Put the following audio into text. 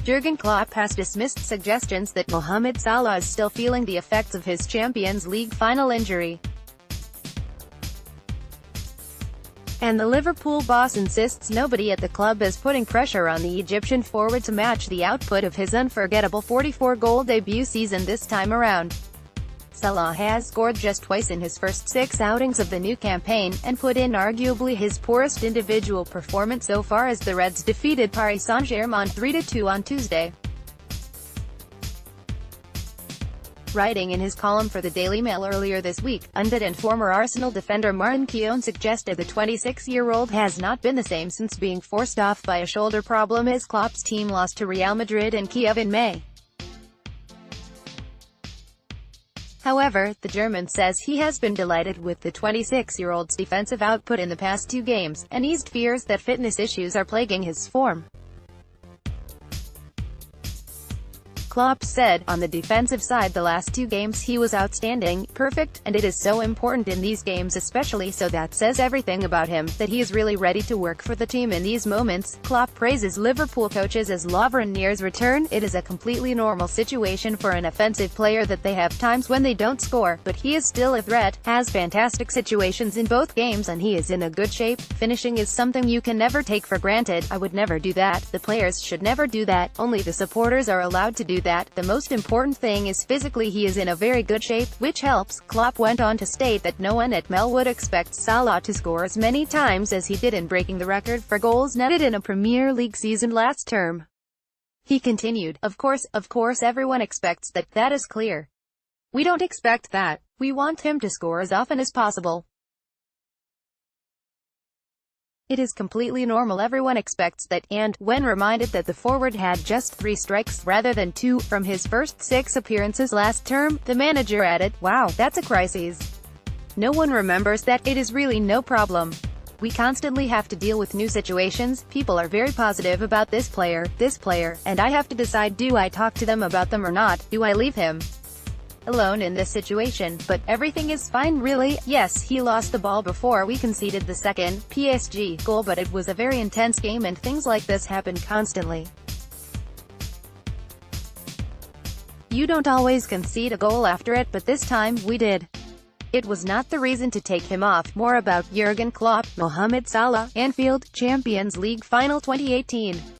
Jurgen Klopp has dismissed suggestions that Mohamed Salah is still feeling the effects of his Champions League final injury. And the Liverpool boss insists nobody at the club is putting pressure on the Egyptian forward to match the output of his unforgettable 44-goal debut season this time around. Salah has scored just twice in his first 6 outings of the new campaign, and put in arguably his poorest individual performance so far as the Reds defeated Paris Saint-Germain 3-2 on Tuesday. Writing in his column for the Daily Mail earlier this week, pundit and former Arsenal defender Martin Keown suggested the 26-year-old has not been the same since being forced off by a shoulder problem as Klopp's team lost to Real Madrid and Kiev in May. However, the German says he has been delighted with the 26-year-old's defensive output in the past 2 games, and eased fears that fitness issues are plaguing his form. Klopp said, on the defensive side the last 2 games he was outstanding, perfect, and it is so important in these games especially, so that says everything about him, that he is really ready to work for the team in these moments. Klopp praises Liverpool coaches as Lovren nears return. It is a completely normal situation for an offensive player that they have times when they don't score, but he is still a threat, has fantastic situations in both games, and he is in a good shape. Finishing is something you can never take for granted. I would never do that. The players should never do that. Only the supporters are allowed to do that. The most important thing is physically he is in a very good shape, which helps. Klopp went on to state that no one at Mel would expect Salah to score as many times as he did in breaking the record for goals netted in a Premier League season last term. He continued, Of course everyone expects that, that is clear. We don't expect that. We want him to score as often as possible. It is completely normal, everyone expects that, and, when reminded that the forward had just 3 strikes, rather than 2, from his first 6 appearances last term, the manager added, wow, that's a crisis. No one remembers that. It is really no problem. We constantly have to deal with new situations. People are very positive about this player, and I have to decide, do I talk to them about them or not? Do I leave him alone in this situation? But everything is fine really. Yes, he lost the ball before we conceded the second PSG goal, but it was a very intense game and things like this happen constantly. You don't always concede a goal after it, but this time, we did. It was not the reason to take him off. More about Jurgen Klopp, Mohamed Salah, Anfield, Champions League Final 2018.